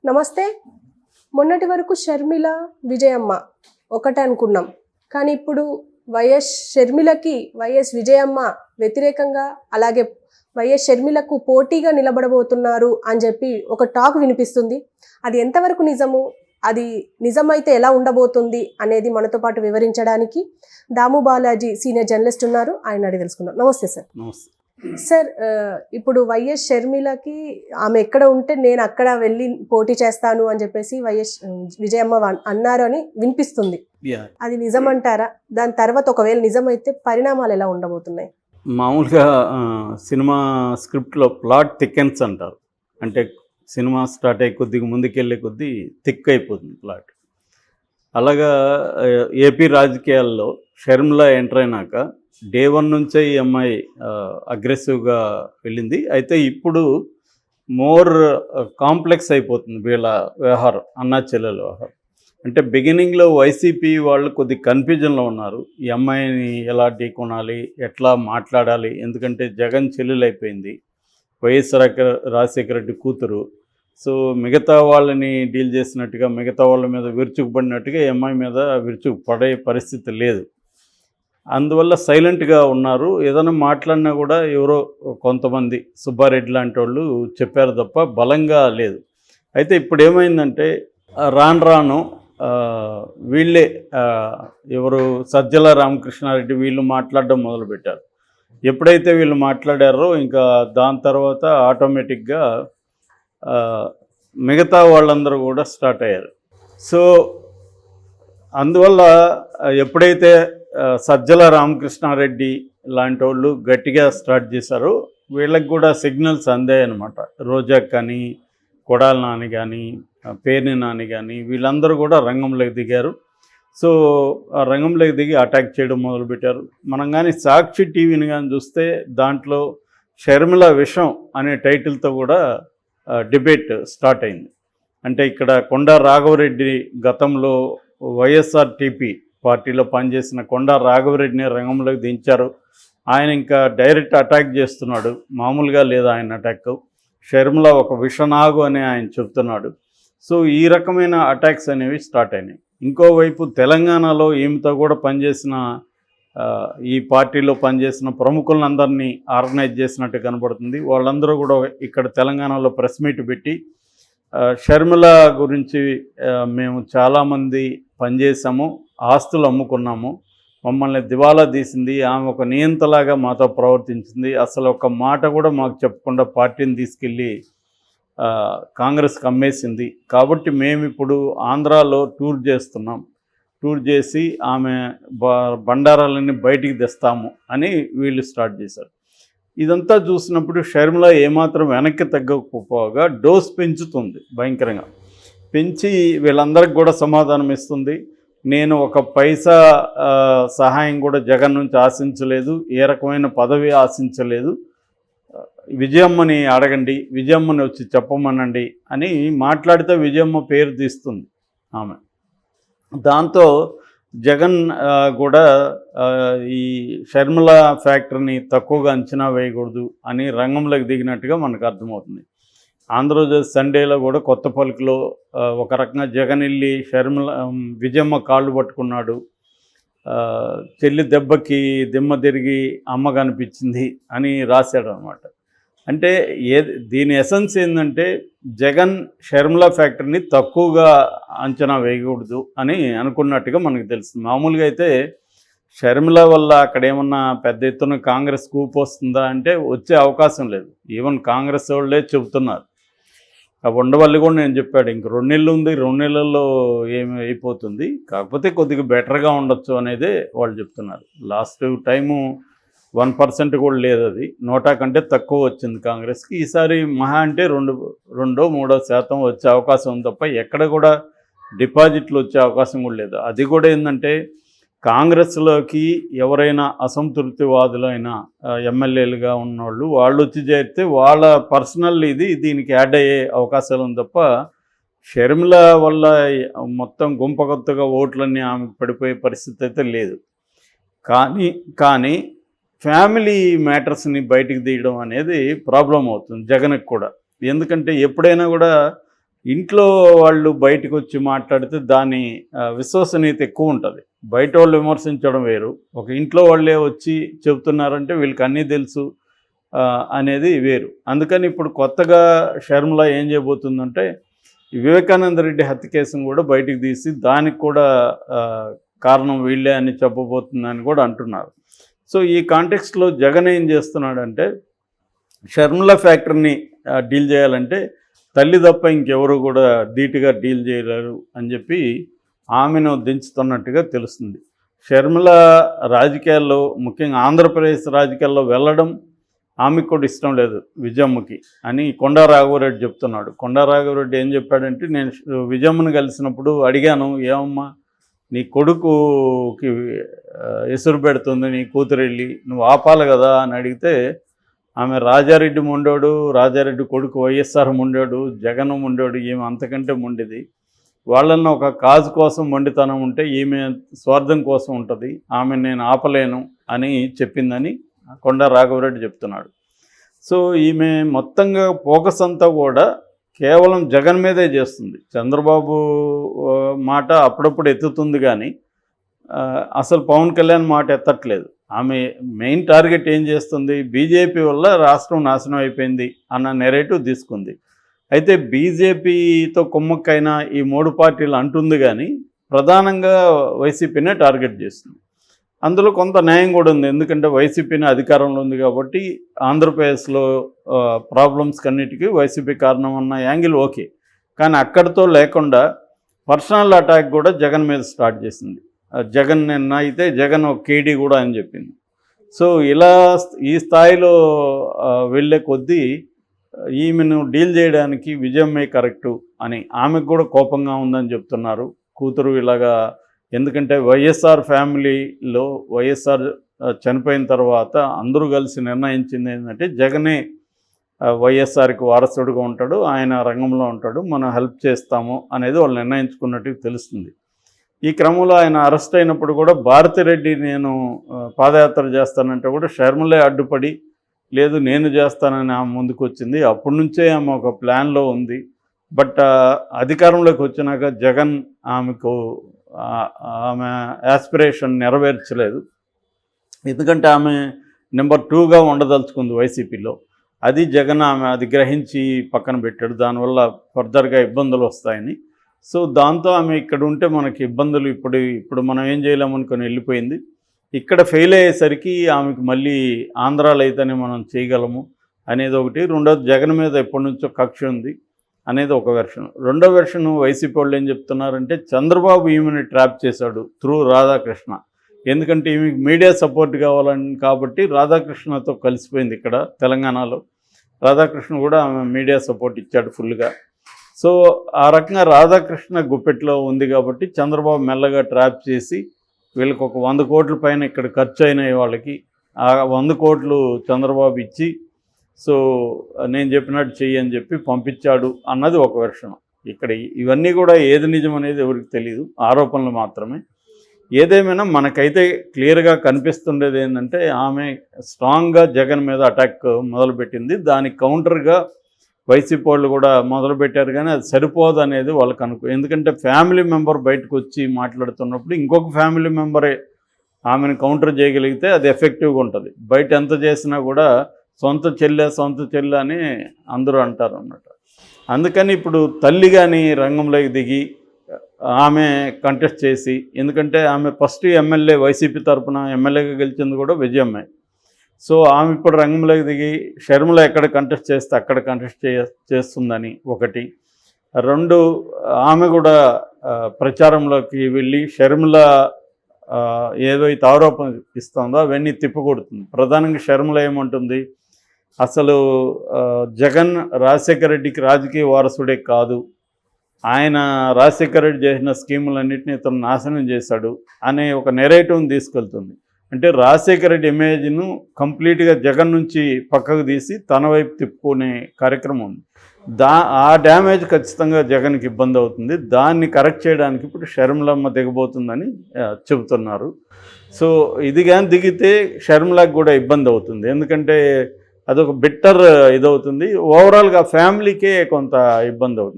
నమస్తే. మొన్నటి వరకు షర్మిల, విజయమ్మ ఒకటే అనుకున్నాం. కానీ ఇప్పుడు షర్మిలకి విజయమ్మ వ్యతిరేకంగా, అలాగే షర్మిలకు పోటీగా నిలబడబోతున్నారు అని చెప్పి ఒక టాక్ వినిపిస్తుంది. అది ఎంతవరకు నిజము, అది నిజమైతే ఎలా ఉండబోతుంది అనేది మనతో పాటు వివరించడానికి దాము బాలాజీ సీనియర్ జర్నలిస్ట్ ఉన్నారు. ఆయన అడిగి తెలుసుకుందాం. నమస్తే సార్. నమస్తే సార్, ఇప్పుడు షర్మిలకి ఆమె ఎక్కడ ఉంటే నేను అక్కడ వెళ్ళి పోటీ చేస్తాను అని చెప్పేసి విజయమ్మ అన్నారు అని వినిపిస్తుంది. అది నిజమంటారా? దాని తర్వాత ఒకవేళ నిజమైతే పరిణామాలు ఎలా ఉండబోతున్నాయి? మామూలుగా సినిమా స్క్రిప్ట్లో ప్లాట్ థికెన్స్ అంటారు. అంటే సినిమా స్టార్ట్ అయ్యే కొద్దిగా ముందుకెళ్ళే కొద్దీ థిక్ అయిపోతుంది ప్లాట్. అలాగా ఏపీ రాజకీయాల్లో షర్మిల ఎంటర్ అయినాక డే 1 నుంచే ఈ అమ్మాయి అగ్రెసివ్గా వెళ్ళింది. అయితే ఇప్పుడు మోర్ కాంప్లెక్స్ అయిపోతుంది వీళ్ళ వ్యవహారం, అన్నా చెల్లెల వ్యవహారం. అంటే బిగినింగ్లో వైసీపీ వాళ్ళు కొద్ది కన్ఫ్యూజన్లో ఉన్నారు. ఈ అమ్మాయిని ఎలా ఢీకొనాలి, ఎట్లా మాట్లాడాలి, ఎందుకంటే జగన్ చెల్లెలు అయిపోయింది, వైఎస్ రాజశేఖర రెడ్డి కూతురు. సో మిగతా వాళ్ళని డీల్ చేసినట్టుగా, మిగతా వాళ్ళ మీద విరుచుకుపడినట్టుగా ఈ అమ్మాయి మీద విరుచుకుపడే పరిస్థితి లేదు. అందువల్ల సైలెంట్గా ఉన్నారు. ఏదైనా మాట్లాడినా కూడా ఎవరో కొంతమంది సుబ్బారెడ్డి లాంటి వాళ్ళు చెప్పారు తప్ప బలంగా లేదు. అయితే ఇప్పుడు ఏమైందంటే రాను వీళ్ళే ఎవరు సజ్జల రామకృష్ణారెడ్డి వీళ్ళు మాట్లాడడం మొదలుపెట్టారు. ఎప్పుడైతే వీళ్ళు మాట్లాడారో ఇంకా దాని తర్వాత ఆటోమేటిక్గా మిగతా వాళ్ళందరూ కూడా స్టార్ట్ అయ్యారు. సో అందువల్ల ఎప్పుడైతే సజ్జల రామకృష్ణారెడ్డి లాంటి వాళ్ళు గట్టిగా స్టార్ట్ చేశారో వీళ్ళకి కూడా సిగ్నల్స్ అందాయన్నమాట. రోజా కానీ, కొడాల నాని కానీ, పేర్ని నాని కానీ వీళ్ళందరూ కూడా రంగంలోకి దిగారు. సో ఆ రంగంలోకి దిగి అటాక్ చేయడం మొదలుపెట్టారు. మనం కానీ సాక్షి టీవీని కానీ చూస్తే దాంట్లో షర్మిల విషం అనే టైటిల్తో కూడా డిబేట్ స్టార్ట్ అయింది. అంటే ఇక్కడ కొండా రాఘవరెడ్డి గతంలో వైఎస్ఆర్టీపీ పార్టీలో పనిచేసిన కొండా రాఘవరెడ్డిని రంగంలోకి దించారు. ఆయన ఇంకా డైరెక్ట్ అటాక్ చేస్తున్నాడు. మామూలుగా లేదు ఆయన అటాక్. షర్మిల ఒక విషనాగు అని ఆయన చెప్తున్నాడు. సో ఈ రకమైన అటాక్స్ అనేవి స్టార్ట్ అయినాయి. ఇంకోవైపు తెలంగాణలో ఈమెతో కూడా పనిచేసిన ఈ పార్టీలో పనిచేసిన ప్రముఖులందరినీ ఆర్గనైజ్ చేసినట్టు కనబడుతుంది. వాళ్ళందరూ కూడా ఇక్కడ తెలంగాణలో ప్రెస్ మీట్ పెట్టి షర్మిల గురించి మేము చాలామంది పనిచేసాము, ఆస్తులు అమ్ముకున్నాము, మమ్మల్ని దివాలా తీసింది, ఆమె ఒక నియంతలాగా మాతో ప్రవర్తించింది, అసలు ఒక మాట కూడా మాకు చెప్పకుండా పార్టీని తీసుకెళ్ళి కాంగ్రెస్కి అమ్మేసింది, కాబట్టి మేము ఇప్పుడు ఆంధ్రాలో టూర్ చేస్తున్నాం, టూర్ చేసి ఆమె బండారాలన్నీ బయటికి తెస్తాము అని వీళ్ళు స్టార్ట్ చేశారు. ఇదంతా చూసినప్పుడు షర్మిల ఏమాత్రం వెనక్కి తగ్గకపోగా డోస్ పెంచుతుంది, భయంకరంగా పెంచి వీళ్ళందరికీ కూడా సమాధానం ఇస్తుంది. నేను ఒక పైసా సహాయం కూడా జగన్ నుంచి ఆశించలేదు, ఏ రకమైన పదవి ఆశించలేదు, విజయమ్మని అడగండి, విజయమ్మని వచ్చి చెప్పమనండి అని మాట్లాడితే విజయమ్మ పేరు తీస్తుంది ఆమె. దాంతో జగన్ కూడా ఈ షర్మిల ఫ్యాక్టరీని తక్కువగా అంచనా వేయకూడదు అని రంగంలోకి దిగినట్టుగా మనకు అర్థమవుతుంది. ఆంధ్రప్రదేశ్ సండేలో కూడా కొత్త పలుకులో ఒక రకంగా జగన్ వెళ్ళి విజయమ్మ కాళ్ళు పట్టుకున్నాడు, చెల్లి దెబ్బకి దిమ్మ తిరిగి అమ్మ కనిపించింది అని రాశాడు అనమాట. అంటే దీని ఎసెన్స్ ఏంటంటే జగన్ షర్మిల ఫ్యాక్టరీని తక్కువగా అంచనా వేయకూడదు అని అనుకున్నట్టుగా మనకు తెలుస్తుంది. మామూలుగా అయితే షర్మిల వల్ల అక్కడ ఏమన్నా పెద్ద ఎత్తున కాంగ్రెస్ కూపు వస్తుందా అంటే వచ్చే అవకాశం లేదు. ఈవెన్ కాంగ్రెస్ వాళ్ళే చెబుతున్నారు. ఆ ఉండవల్లి కూడా నేను చెప్పాడు, ఇంక 2 నెలలు ఉంది, 2 నెలల్లో ఏమి అయిపోతుంది, కాకపోతే కొద్దిగా బెటర్గా ఉండొచ్చు అనేదే వాళ్ళు చెప్తున్నారు. లాస్ట్ టైము 1% కూడా లేదు, అది 100 కంటే తక్కువ వచ్చింది కాంగ్రెస్కి. ఈసారి మహా అంటే 2-3% వచ్చే అవకాశం ఉంది తప్ప ఎక్కడ కూడా డిపాజిట్లు వచ్చే అవకాశం కూడా లేదు. అది కూడా ఏంటంటే కాంగ్రెస్లోకి ఎవరైనా అసంతృప్తివాదులైన ఎమ్మెల్యేలుగా ఉన్నవాళ్ళు వాళ్ళు వచ్చి చేరితే వాళ్ళ పర్సనల్ దీనికి యాడ్ అయ్యే అవకాశాలు ఉంది తప్ప షర్మిల వల్ల మొత్తం గుంపగొత్తగా ఓట్లన్నీ ఆమెకు పడిపోయే పరిస్థితి అయితే లేదు. కానీ ఫ్యామిలీ మ్యాటర్స్ని బయటికి తీయడం అనేది ప్రాబ్లం అవుతుంది జగన్కి కూడా. ఎందుకంటే ఎప్పుడైనా కూడా ఇంట్లో వాళ్ళు బయటకు వచ్చి మాట్లాడితే దాని విశ్వసనీయత ఎక్కువ ఉంటుంది. బయట వాళ్ళు విమర్శించడం వేరు, ఒక ఇంట్లో వాళ్ళే వచ్చి చెబుతున్నారంటే వీళ్ళకి అన్నీ తెలుసు అనేది వేరు. అందుకని ఇప్పుడు కొత్తగా షర్మిల ఏం చేయబోతుందంటే వివేకానంద రెడ్డి హత్య కేసును కూడా బయటికి తీసి దానికి కూడా కారణం వీళ్ళే అని చెప్పబోతుందని కూడా అంటున్నారు. సో ఈ కాంటెక్స్ట్లో జగన్ ఏం చేస్తున్నాడంటే షర్మిల ఫ్యాక్టరీని డీల్ చేయాలంటే తల్లి తప్ప ఇంకెవరు కూడా ధీటుగా డీల్ చేయలేరు అని చెప్పి ఆమెను దించుతున్నట్టుగా తెలుస్తుంది. షర్మిల రాజకీయాల్లో, ముఖ్యంగా ఆంధ్రప్రదేశ్ రాజకీయాల్లో వెళ్ళడం ఆమెకు కూడా ఇష్టం లేదు విజయమ్మకి అని కొండా రాఘవరెడ్డి చెప్తున్నాడు. కొండా రాఘవరెడ్డి ఏం చెప్పాడంటే, నేను విజయమ్మను కలిసినప్పుడు అడిగాను, ఏమమ్మా నీ కొడుకుకి ఎసురు పెడుతుంది నీ కూతురు వెళ్ళి, నువ్వు ఆపాలి కదా అని అడిగితే ఆమె రాజారెడ్డి మొండోడు, రాజారెడ్డి కొడుకు వైఎస్ఆర్ మొండోడు, జగన్ మొండోడు, ఈమె అంతకంటే మొండిది, వాళ్ళన్న ఒక కాజు కోసం మొండితనం ఉంటే ఈమె స్వార్థం కోసం ఉంటుంది, ఆమె నేను ఆపలేను అని చెప్పిందని కొండా రాఘవరెడ్డి చెప్తున్నాడు. సో ఈమె మొత్తంగా ఫోకస్ అంతా కూడా కేవలం జగన్ మీదే చేస్తుంది. చంద్రబాబు మాట అప్పుడప్పుడు ఎత్తుతుంది కానీ అసలు పవన్ కళ్యాణ్ మాట ఎత్తట్లేదు. ఆమె మెయిన్ టార్గెట్ ఏం చేస్తుంది, బీజేపీ వల్ల రాష్ట్రం నాశనం అయిపోయింది అన్న నెరేటివ్ తీసుకుంది. అయితే బీజేపీతో కుమ్మక్కైనా ఈ 3 పార్టీలు అంటుంది కానీ ప్రధానంగా వైసీపీనే టార్గెట్ చేస్తుంది. అందులో కొంత న్యాయం కూడా ఉంది, ఎందుకంటే వైసీపీని అధికారంలో ఉంది కాబట్టి ఆంధ్రప్రదేశ్లో ప్రాబ్లమ్స్ కన్నిటికీ వైసీపీ కారణం అన్న యాంగిల్ ఓకే. కానీ అక్కడితో లేకుండా పర్సనల్ అటాక్ కూడా జగన్ మీద స్టార్ట్ చేసింది. జగన్ నిన్న అయితే జగన్ ఒక కేడీ కూడా అని చెప్పింది. సో ఇలా ఈ స్థాయిలో వెళ్ళే కొద్దీ ఈమెను డీల్ చేయడానికి విజయమ్మే కరెక్టు అని ఆమెకు కూడా కోపంగా ఉందని చెప్తున్నారు. కూతురు ఇలాగా, ఎందుకంటే వైఎస్ఆర్ ఫ్యామిలీలో వైఎస్ఆర్ చనిపోయిన తర్వాత అందరూ కలిసి నిర్ణయించింది ఏంటంటే జగనే వైఎస్ఆర్కి వారసుడుగా ఉంటాడు, ఆయన రంగంలో ఉంటాడు, మనం హెల్ప్ చేస్తాము అనేది వాళ్ళు నిర్ణయించుకున్నట్టు తెలుస్తుంది. ఈ క్రమంలో ఆయన అరెస్ట్ అయినప్పుడు కూడా భారతిరెడ్డి నేను పాదయాత్ర చేస్తానంటే కూడా షర్మిలే అడ్డుపడి లేదు నేను చేస్తానని ఆమె ముందుకు వచ్చింది. అప్పటి నుంచే ఆమె ఒక ప్లాన్లో ఉంది. బట్ అధికారంలోకి వచ్చినాక జగన్ ఆమె యాస్పిరేషన్ నెరవేర్చలేదు. ఎందుకంటే ఆమె నెంబర్ 2గా ఉండదలుచుకుంది వైసీపీలో. అది జగన్ అది గ్రహించి పక్కన పెట్టాడు. దానివల్ల ఫర్దర్గా ఇబ్బందులు వస్తాయని. సో దాంతో ఆమె ఇక్కడ ఉంటే మనకి ఇబ్బందులు ఇప్పుడు మనం ఏం చేయలేమనుకొని వెళ్ళిపోయింది. ఇక్కడ ఫెయిల్ అయ్యేసరికి ఆమెకు మళ్ళీ ఆంధ్రాలో అయితేనే మనం చేయగలము అనేది ఒకటి. రెండోది జగన్ మీద ఎప్పటి నుంచో కక్ష ఉంది అనేది ఒక వెర్షన్. రెండో వెర్షన్ వైసీపీ వాళ్ళు ఏం చెప్తున్నారంటే చంద్రబాబు ఈమెని ట్రాప్ చేశాడు త్రూ రాధాకృష్ణ. ఎందుకంటే ఈమెకి మీడియా సపోర్ట్ కావాలని కాబట్టి రాధాకృష్ణతో కలిసిపోయింది. ఇక్కడ తెలంగాణలో రాధాకృష్ణ కూడా ఆమె మీడియా సపోర్ట్ ఇచ్చాడు ఫుల్గా. సో ఆ రకంగా రాధాకృష్ణ గుప్పెట్లో ఉంది కాబట్టి చంద్రబాబు మెల్లగా ట్రాప్ చేసి వీళ్ళకి ఒక 100 కోట్ల పైన ఇక్కడ ఖర్చు అయినాయి వాళ్ళకి. ఆ 100 కోట్లు చంద్రబాబు ఇచ్చి సో నేను చెప్పినట్టు చెయ్యి అని చెప్పి పంపించాడు అన్నది ఒక వెర్షన్. ఇక్కడ ఇవన్నీ కూడా ఏది నిజం అనేది ఎవరికి తెలియదు, ఆరోపణలు మాత్రమే. ఏదేమైనా మనకైతే క్లియర్గా కనిపిస్తుండేది ఏంటంటే ఆమె స్ట్రాంగ్గా జగన్ మీద అటాక్ మొదలుపెట్టింది. దానికి కౌంటర్గా వైసీపీ వాళ్ళు కూడా మొదలుపెట్టారు కానీ అది సరిపోదు అనేది వాళ్ళకి ఎందుకంటే ఫ్యామిలీ మెంబర్ బయటకు వచ్చి మాట్లాడుతున్నప్పుడు ఇంకొక ఫ్యామిలీ మెంబరే ఆమెను కౌంటర్ చేయగలిగితే అది ఎఫెక్టివ్గా ఉంటుంది. బయట ఎంత చేసినా కూడా సొంత చెల్లె అని అందరూ అంటారు అన్నమాట. అందుకని ఇప్పుడు తల్లి కానీ రంగంలోకి దిగి ఆమె కంటెస్ట్ చేసి, ఎందుకంటే ఆమె ఫస్ట్ ఎమ్మెల్యే వైసీపీ తరఫున ఎమ్మెల్యేగా గెలిచింది కూడా విజయమ్మే. సో ఆమె ఇప్పుడు రంగంలోకి దిగి షర్మిల ఎక్కడ కంటెస్ట్ చేస్తే అక్కడ కంటెస్ట్ చేస్తుందని ఒకటి. 2 ఆమె కూడా ప్రచారంలోకి వెళ్ళి షర్మిల ఏవైతే ఆరోపణ ఇస్తుందో అవన్నీ తిప్పకొడుతుంది. ప్రధానంగా షర్మిల ఏమంటుంది, అసలు జగన్ రాజశేఖర రెడ్డికి రాజకీయ వారసుడే కాదు, ఆయన రాజశేఖర రెడ్డి చేసిన స్కీములన్నింటినీ ఇతను నాశనం చేశాడు అనే ఒక నెరేటివ్ని తీసుకెళ్తుంది. అంటే రాజశేఖర రెడ్డి ఇమేజ్ను కంప్లీట్గా జగన్ నుంచి పక్కకు తీసి తన వైపు తిప్పుకునే కార్యక్రమం ఉంది. ఆ డ్యామేజ్ ఖచ్చితంగా జగన్కి ఇబ్బంది అవుతుంది. దాన్ని కరెక్ట్ చేయడానికి ఇప్పుడు షర్మిలమ్మ దిగబోతుందని చెబుతున్నారు. సో ఇది కానీ దిగితే షర్మిలకు కూడా ఇబ్బంది అవుతుంది. ఎందుకంటే అదొక బిట్టర్ ఇదవుతుంది. ఓవరాల్గా ఫ్యామిలీకే కొంత ఇబ్బంది అవుతుంది.